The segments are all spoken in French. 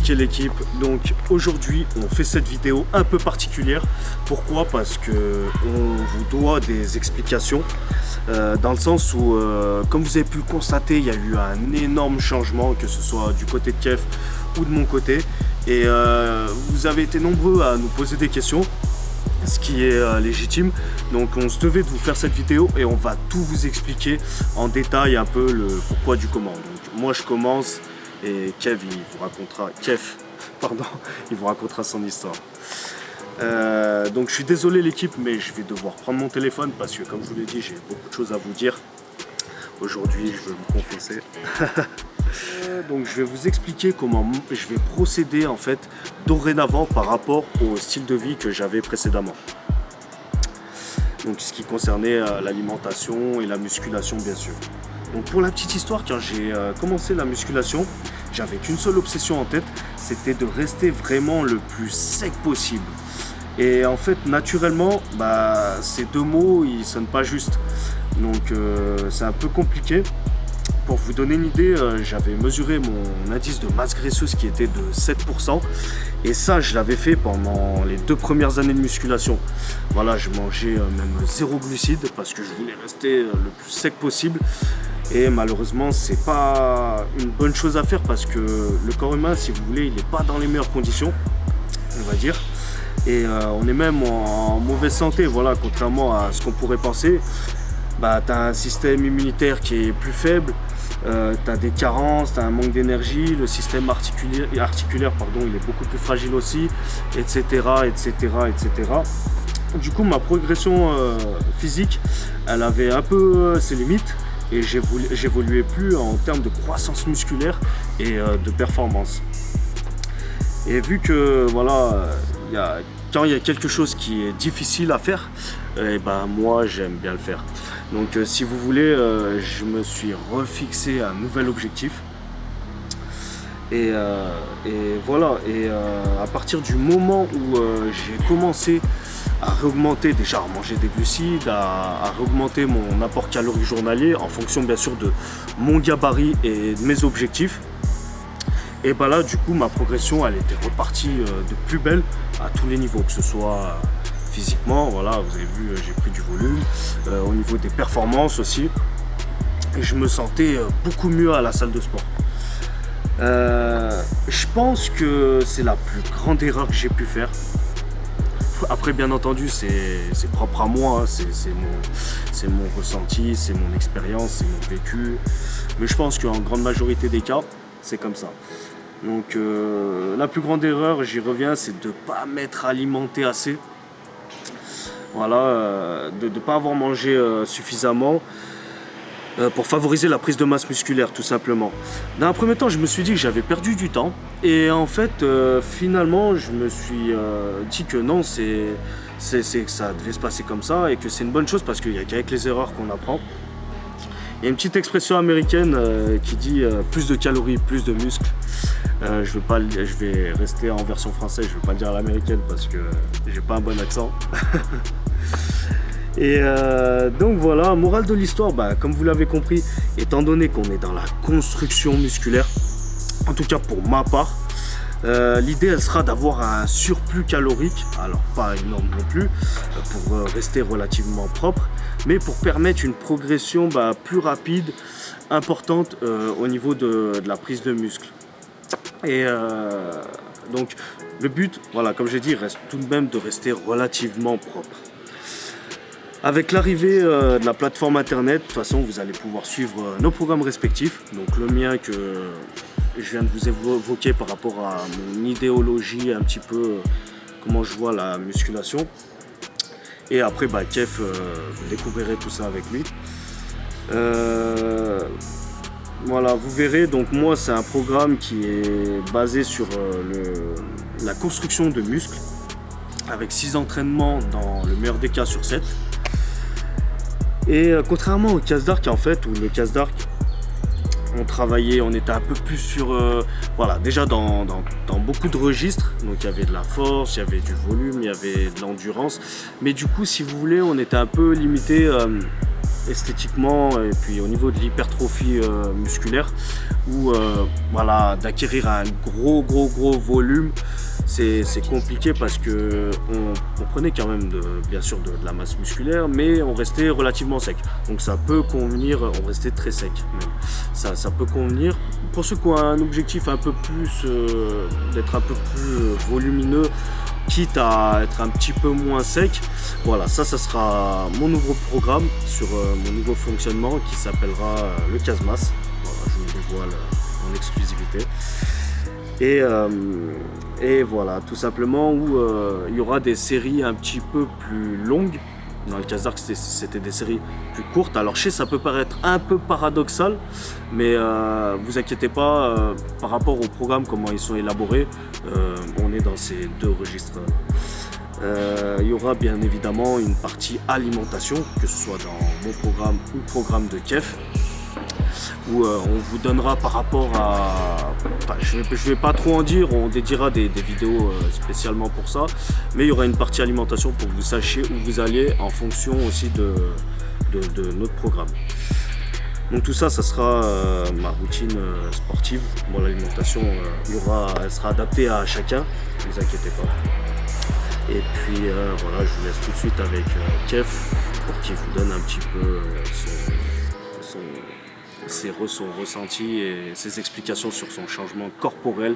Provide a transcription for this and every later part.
Ok l'équipe, donc aujourd'hui on fait cette vidéo un peu particulière. Pourquoi? Parce que on vous doit des explications dans le sens où comme vous avez pu le constater, il y a eu un énorme changement, que ce soit du côté de Kev ou de mon côté, et vous avez été nombreux à nous poser des questions, ce qui est légitime. Donc on se devait de vous faire cette vidéo et on va tout vous expliquer en détail un peu le pourquoi du comment. Donc moi je commence et Kev il vous racontera son histoire. Donc je suis désolé l'équipe, mais je vais devoir prendre mon téléphone parce que comme je vous l'ai dit, j'ai beaucoup de choses à vous dire. Aujourd'hui je veux me confesser. Donc je vais vous expliquer comment je vais procéder en fait dorénavant par rapport au style de vie que j'avais précédemment. Donc ce qui concernait l'alimentation et la musculation bien sûr. Donc pour la petite histoire, quand j'ai commencé la musculation, j'avais qu'une seule obsession en tête, c'était de rester vraiment le plus sec possible. Et en fait naturellement, ces deux mots ils sonnent pas juste. Donc c'est un peu compliqué. Pour vous donner une idée, j'avais mesuré mon indice de masse graisseuse qui était de 7%. Et ça, je l'avais fait pendant les 2 premières années de musculation. Voilà, je mangeais même 0 glucides parce que je voulais rester le plus sec possible. Et malheureusement, c'est pas une bonne chose à faire parce que le corps humain, si vous voulez, il n'est pas dans les meilleures conditions, on va dire. Et on est même en mauvaise santé, voilà, contrairement à ce qu'on pourrait penser. Tu as un système immunitaire qui est plus faible, tu as des carences, tu as un manque d'énergie, le système articulaire il est beaucoup plus fragile aussi, etc. Du coup, ma progression physique, elle avait un peu ses limites et j'évoluais plus en termes de croissance musculaire et de performance. Et vu que voilà, quand il y a quelque chose qui est difficile à faire, moi j'aime bien le faire. Donc si vous voulez, je me suis refixé un nouvel objectif. Et voilà, à partir du moment où j'ai commencé à réaugmenter, déjà à manger des glucides, à réaugmenter mon apport calorique journalier en fonction bien sûr de mon gabarit et de mes objectifs, et là du coup ma progression elle était repartie de plus belle à tous les niveaux, que ce soit physiquement, voilà, vous avez vu, j'ai pris du volume, au niveau des performances aussi, et je me sentais beaucoup mieux à la salle de sport. Je pense que c'est la plus grande erreur que j'ai pu faire. Après bien entendu c'est propre à moi, hein, c'est mon ressenti, c'est mon expérience, c'est mon vécu, mais je pense qu'en grande majorité des cas c'est comme ça. Donc la plus grande erreur, j'y reviens, c'est de ne pas m'être alimenté assez. Voilà, de ne pas avoir mangé suffisamment pour favoriser la prise de masse musculaire tout simplement. Dans un premier temps, je me suis dit que j'avais perdu du temps et en fait finalement je me suis dit que non, c'est que ça devait se passer comme ça et que c'est une bonne chose parce qu'il n'y a qu'avec les erreurs qu'on apprend. Il y a une petite expression américaine qui dit plus de calories, plus de muscles. Je vais rester en version française, je ne vais pas le dire à l'américaine parce que j'ai pas un bon accent. Et donc voilà, morale de l'histoire, comme vous l'avez compris, étant donné qu'on est dans la construction musculaire, en tout cas pour ma part, l'idée elle sera d'avoir un surplus calorique, alors pas énorme non plus, pour rester relativement propre, mais pour permettre une progression plus rapide, importante au niveau de la prise de muscle. Et donc le but, voilà, comme j'ai dit, reste tout de même de rester relativement propre. Avec l'arrivée de la plateforme internet, de toute façon vous allez pouvoir suivre nos programmes respectifs. Donc le mien que je viens de vous évoquer par rapport à mon idéologie, un petit peu comment je vois la musculation. Et après Kev, vous découvrirez tout ça avec lui. Voilà, vous verrez, donc moi c'est un programme qui est basé sur la construction de muscles avec 6 entraînements dans le meilleur des cas sur 7. Et contrairement au Case Dark en fait, où le Case Dark on était un peu plus sur, déjà dans beaucoup de registres, donc il y avait de la force, il y avait du volume, il y avait de l'endurance, mais du coup si vous voulez on était un peu limité esthétiquement et puis au niveau de l'hypertrophie musculaire, où voilà, d'acquérir un gros volume, c'est compliqué parce que on prenait quand même bien sûr de la masse musculaire, mais on restait relativement sec. Donc ça peut convenir, on restait très sec même. Ça peut convenir pour ceux qui ont un objectif un peu plus d'être un peu plus volumineux, quitte à être un petit peu moins sec. Voilà, ça sera mon nouveau programme sur mon nouveau fonctionnement qui s'appellera le Casmas. Voilà, je vous le dévoile en exclusivité. Et voilà, tout simplement, où il y aura des séries un petit peu plus longues. Dans le Kazark, c'était des séries plus courtes. Alors je sais, ça peut paraître un peu paradoxal, mais vous inquiétez pas, par rapport au programme, comment ils sont élaborés, on est dans ces deux registres. Il y aura bien évidemment une partie alimentation, que ce soit dans mon programme ou le programme de Kef, où on vous donnera par rapport à... Enfin, je vais pas trop en dire, on dédiera des vidéos spécialement pour ça, mais il y aura une partie alimentation pour que vous sachiez où vous allez en fonction aussi de notre programme. Donc tout ça, ça sera ma routine sportive. Bon, l'alimentation, elle sera adaptée à chacun, ne vous inquiétez pas. Et puis voilà, je vous laisse tout de suite avec Kef pour qu'il vous donne un petit peu son ressenti et ses explications sur son changement corporel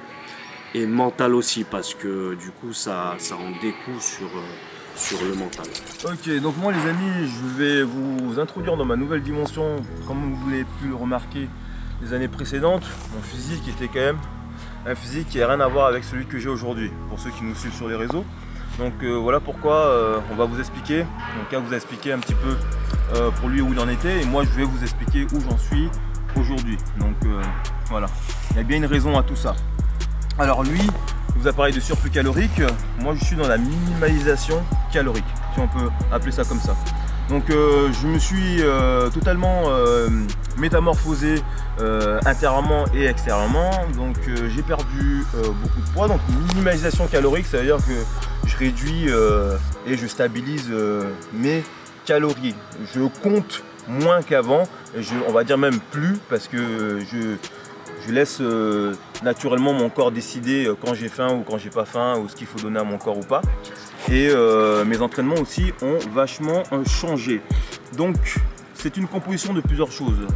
et mental aussi, parce que du coup ça en découle sur le mental. Ok, donc moi les amis, je vais vous introduire dans ma nouvelle dimension. Comme vous l'avez pu le remarquer les années précédentes, mon physique était quand même un physique qui n'a rien à voir avec celui que j'ai aujourd'hui, pour ceux qui nous suivent sur les réseaux. Donc voilà pourquoi on va vous expliquer, donc à vous expliquer un petit peu pour lui où il en était, et moi je vais vous expliquer où j'en suis aujourd'hui. Donc voilà, il y a bien une raison à tout ça. Alors lui, il vous a parlé de surplus calorique, moi je suis dans la minimalisation calorique, si on peut appeler ça comme ça. Donc je me suis totalement métamorphosé intérieurement et extérieurement. Donc j'ai perdu beaucoup de poids. Donc minimalisation calorique, ça veut dire que je réduis et je stabilise mes calories. Je compte moins qu'avant, on va dire même plus, parce que je laisse naturellement mon corps décider quand j'ai faim ou quand j'ai pas faim, ou ce qu'il faut donner à mon corps ou pas. Et mes entraînements aussi ont vachement changé. Donc c'est une composition de plusieurs choses.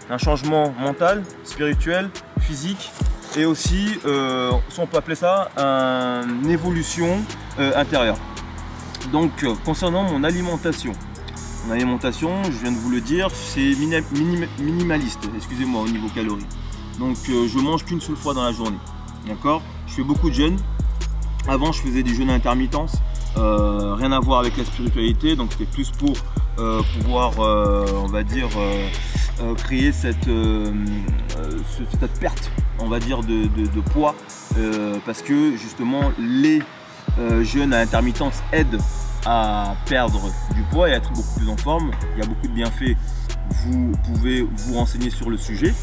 Un changement mental, spirituel, physique, et aussi, si on peut appeler ça, une évolution intérieure. Donc concernant mon alimentation, je viens de vous le dire, c'est minimaliste, excusez-moi, au niveau calories. Donc je mange qu'une seule fois dans la journée, d'accord? Je fais beaucoup de jeûnes. Avant je faisais des jeûnes à intermittence, rien à voir avec la spiritualité, donc c'était plus pour pouvoir, on va dire, créer cette perte, on va dire, de poids, parce que justement les jeûnes à intermittence aident à perdre du poids et à être beaucoup plus en forme. Il y a beaucoup de bienfaits, vous pouvez vous renseigner sur le sujet.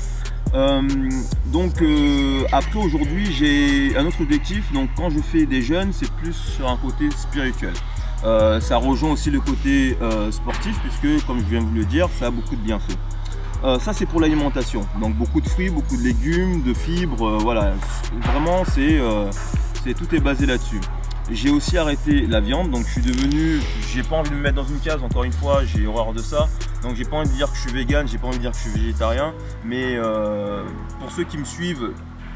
Après aujourd'hui j'ai un autre objectif. Donc quand je fais des jeûnes, c'est plus sur un côté spirituel. Ça rejoint aussi le côté sportif, puisque comme je viens de vous le dire, ça a beaucoup de bienfaits. Ça c'est pour l'alimentation, donc beaucoup de fruits, beaucoup de légumes, de fibres, voilà, vraiment tout est basé là-dessus. J'ai aussi arrêté la viande, donc j'ai pas envie de me mettre dans une case, encore une fois, j'ai horreur de ça. Donc j'ai pas envie de dire que je suis vegan, j'ai pas envie de dire que je suis végétarien, mais pour ceux qui me suivent,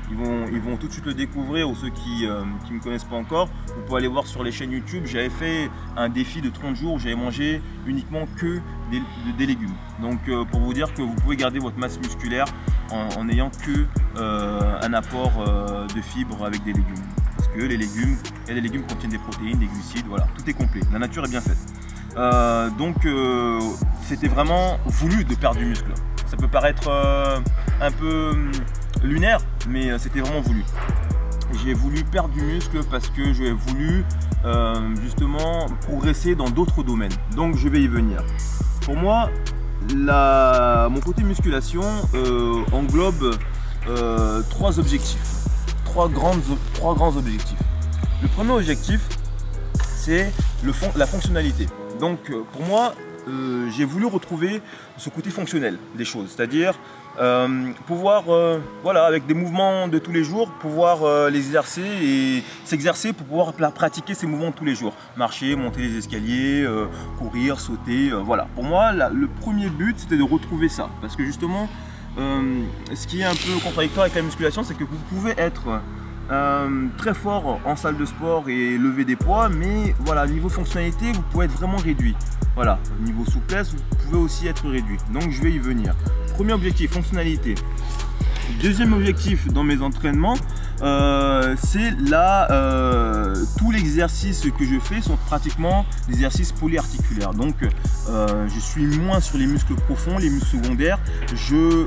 ils vont tout de suite le découvrir, ou ceux qui me connaissent pas encore, vous pouvez aller voir sur les chaînes YouTube. J'avais fait un défi de 30 jours où j'avais mangé uniquement que des légumes. Donc pour vous dire que vous pouvez garder votre masse musculaire en n'ayant que un apport de fibres avec des légumes. Parce que les légumes contiennent des protéines, des glucides, voilà, tout est complet, la nature est bien faite. C'était vraiment voulu de perdre du muscle. Ça peut paraître un peu lunaire, mais c'était vraiment voulu. J'ai voulu perdre du muscle parce que j'ai voulu justement progresser dans d'autres domaines. Donc je vais y venir. Pour moi, mon côté musculation englobe trois objectifs. Trois grands objectifs. Le premier objectif, c'est la fonctionnalité. Donc pour moi, j'ai voulu retrouver ce côté fonctionnel des choses, c'est-à-dire pouvoir, avec des mouvements de tous les jours, pouvoir les exercer et s'exercer pour pouvoir pratiquer ces mouvements de tous les jours. Marcher, monter les escaliers, courir, sauter, voilà. Pour moi, le premier but, c'était de retrouver ça, parce que justement, ce qui est un peu contradictoire avec la musculation, c'est que vous pouvez être très fort en salle de sport et lever des poids, mais voilà, niveau fonctionnalité, vous pouvez être vraiment réduit. Voilà, niveau souplesse, vous pouvez aussi être réduit. Donc je vais y venir. Premier objectif, fonctionnalité. Deuxième objectif dans mes entraînements, c'est tous les exercices que je fais sont pratiquement des exercices polyarticulaires. Donc je suis moins sur les muscles profonds, les muscles secondaires. Je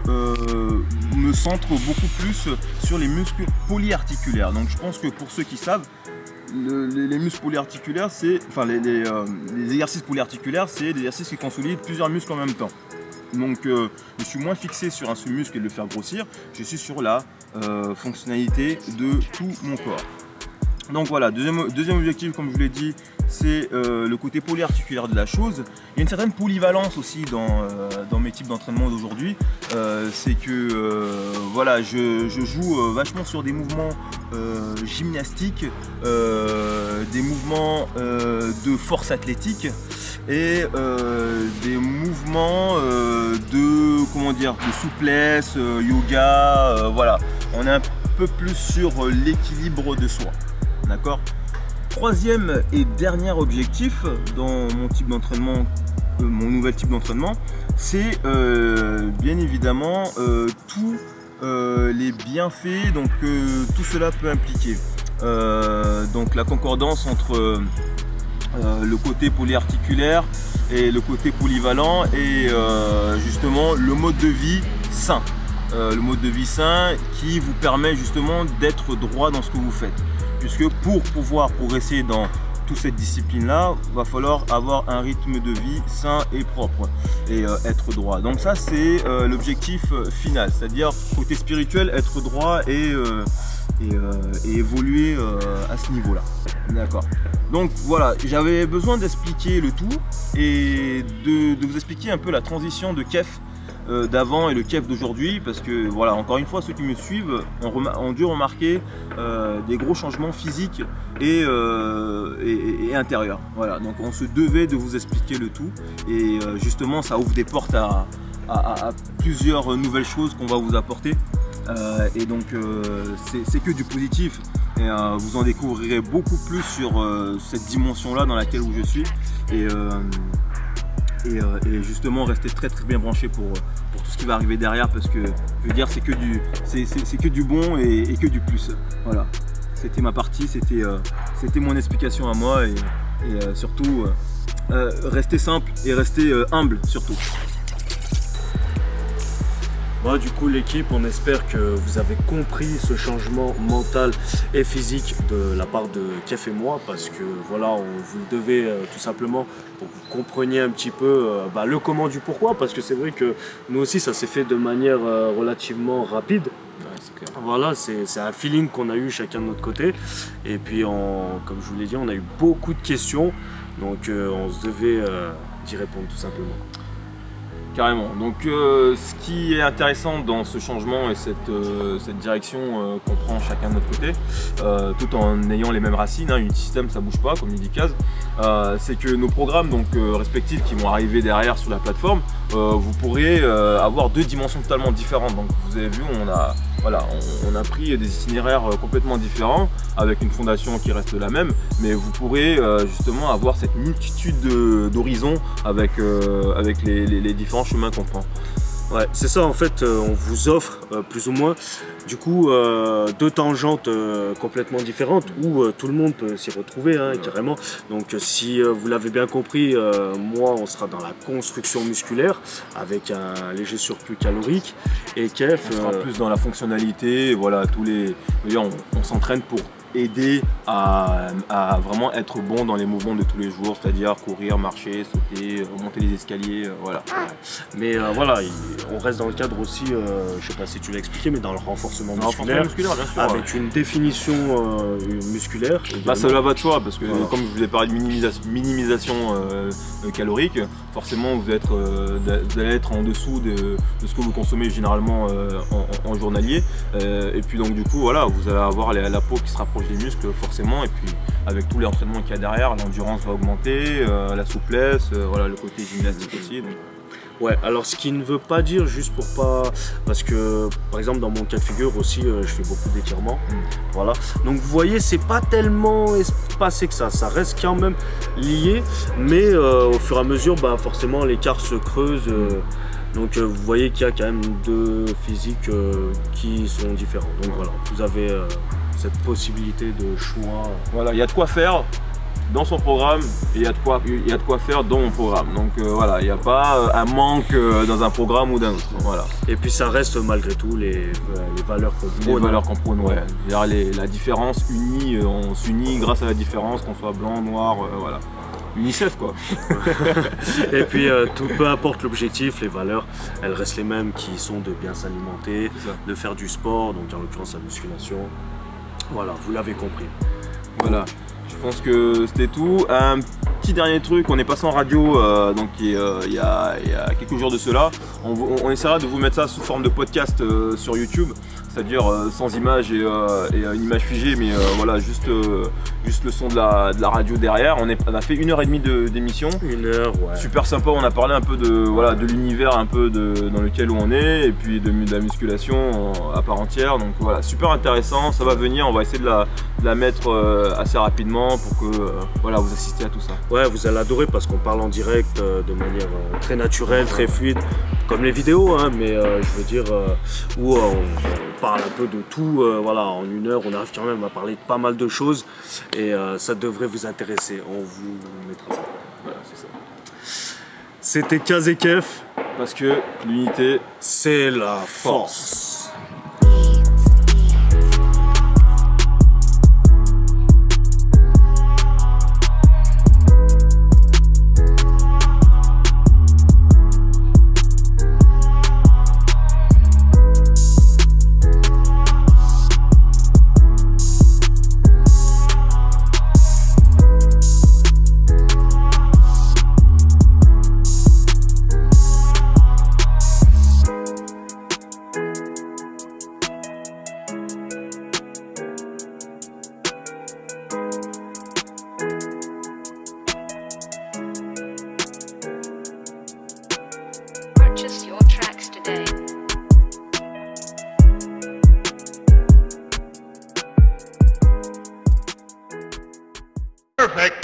me centre beaucoup plus sur les muscles polyarticulaires. Donc je pense que pour ceux qui savent, les muscles polyarticulaires, les exercices polyarticulaires, c'est des exercices qui consolident plusieurs muscles en même temps. Donc je suis moins fixé sur un seul muscle et de le faire grossir, je suis sur la fonctionnalité de tout mon corps. Donc voilà, deuxième objectif, comme je vous l'ai dit, c'est le côté polyarticulaire de la chose. Il y a une certaine polyvalence aussi dans mes types d'entraînement d'aujourd'hui. C'est que je joue vachement sur des mouvements gymnastiques, des mouvements de force athlétique et des mouvements de souplesse, yoga, voilà. On est un peu plus sur l'équilibre de soi. D'accord. Troisième et dernier objectif dans mon type d'entraînement, mon nouvel type d'entraînement, c'est bien évidemment tous les bienfaits donc tout cela peut impliquer. Donc la concordance entre le côté polyarticulaire et le côté polyvalent et justement le mode de vie sain. Le mode de vie sain qui vous permet justement d'être droit dans ce que vous faites. Puisque pour pouvoir progresser dans toute cette discipline-là, il va falloir avoir un rythme de vie sain et propre et être droit. Donc ça, c'est l'objectif final, c'est-à-dire côté spirituel, être droit et évoluer à ce niveau-là. D'accord. Donc voilà, j'avais besoin d'expliquer le tout et de vous expliquer un peu la transition de Kef d'avant et le Kef d'aujourd'hui, parce que voilà, encore une fois, ceux qui me suivent ont dû remarquer des gros changements physiques et intérieurs. Voilà, donc on se devait de vous expliquer le tout et justement ça ouvre des portes à plusieurs nouvelles choses qu'on va vous apporter et donc c'est que du positif et vous en découvrirez beaucoup plus sur cette dimension là dans laquelle où je suis et justement rester très très bien branché pour tout ce qui va arriver derrière, parce que je veux dire c'est que du bon et que du plus. Voilà, c'était ma partie, c'était mon explication à moi et surtout rester simple et rester humble surtout. Bon, du coup l'équipe, on espère que vous avez compris ce changement mental et physique de la part de Kef et moi, parce que voilà, on vous le devait tout simplement pour que vous compreniez un petit peu le comment du pourquoi, parce que c'est vrai que nous aussi ça s'est fait de manière relativement rapide. Ouais, c'est clair. Voilà, c'est un feeling qu'on a eu chacun de notre côté et puis comme je vous l'ai dit, on a eu beaucoup de questions, donc on se devait d'y répondre tout simplement. Carrément. Donc ce qui est intéressant dans ce changement et cette direction qu'on prend chacun de notre côté, tout en ayant les mêmes racines, Unity System ça bouge pas comme il dit Kaz, c'est que nos programmes donc, respectifs qui vont arriver derrière sur la plateforme, vous pourrez avoir deux dimensions totalement différentes. Donc vous avez vu, on a pris des itinéraires complètement différents avec une fondation qui reste la même, mais vous pourrez justement avoir cette multitude d'horizons avec les différents chemins qu'on prend. Ouais, c'est ça en fait, on vous offre plus ou moins du coup deux tangentes complètement différentes où tout le monde peut s'y retrouver carrément. Donc si vous l'avez bien compris, moi on sera dans la construction musculaire avec un léger surplus calorique et Kef on sera plus dans la fonctionnalité, voilà, on s'entraîne pour aider à vraiment être bon dans les mouvements de tous les jours, c'est-à-dire courir, marcher, sauter, monter les escaliers, voilà. Mais voilà, on reste dans le cadre aussi, je sais pas si tu l'as expliqué, mais dans le renforcement musculaire, Bien sûr, avec une définition musculaire. Bah, ça va de soi, parce que comme je vous ai parlé de minimisation calorique, forcément vous allez être en dessous de ce que vous consommez généralement en journalier, et puis donc du coup voilà, vous allez avoir la peau qui se rapproche des muscles forcément, et puis avec tous les entraînements qu'il y a derrière, l'endurance va augmenter, la souplesse, voilà, le côté gymnastique aussi. Donc. Ouais, alors ce qui ne veut pas dire, juste pour pas... Parce que, par exemple, dans mon cas de figure aussi, je fais beaucoup d'étirements. Voilà. Donc vous voyez, c'est pas tellement espacé que ça reste quand même lié, mais au fur et à mesure, bah, forcément, l'écart se creuse. Donc vous voyez qu'il y a quand même deux physiques qui sont différents. Donc voilà, vous avez cette possibilité de choix. Voilà, il y a de quoi faire dans son programme et il y a de quoi faire dans mon programme. Donc voilà, il n'y a pas un manque dans un programme ou d'un autre. Voilà. Et puis ça reste malgré tout les valeurs qu'on prône. Les valeurs qu'on prône, ouais. La différence unie, on s'unit grâce à la différence, qu'on soit blanc, noir, voilà. UNICEF quoi. Et puis peu importe l'objectif, les valeurs, elles restent les mêmes, qui sont de bien s'alimenter, de faire du sport, donc en l'occurrence la musculation. Voilà, vous l'avez compris. Voilà. Je pense que c'était tout. Un petit dernier truc, on est passé en radio donc il y a quelques jours de cela. On essaiera de vous mettre ça sous forme de podcast sur YouTube, c'est-à-dire sans image et une image figée, mais voilà, juste le son de la radio derrière. On a fait 1h30 d'émission. 1 heure, ouais. Super sympa, on a parlé un peu de l'univers un peu dans lequel on est, et puis de la musculation à part entière. Donc voilà, super intéressant, ça va venir, on va essayer de la mettre assez rapidement pour que voilà, vous assistez à tout ça. Ouais, vous allez adorer parce qu'on parle en direct de manière très naturelle, très fluide, comme les vidéos, hein, mais je veux dire où on parle un peu de tout. Voilà, en 1 heure, on arrive quand même à parler de pas mal de choses et ça devrait vous intéresser. On vous mettra ça. Voilà, c'est ça. C'était Kaz et Kef. Parce que l'unité, c'est la force. Purchase your tracks today. Perfect.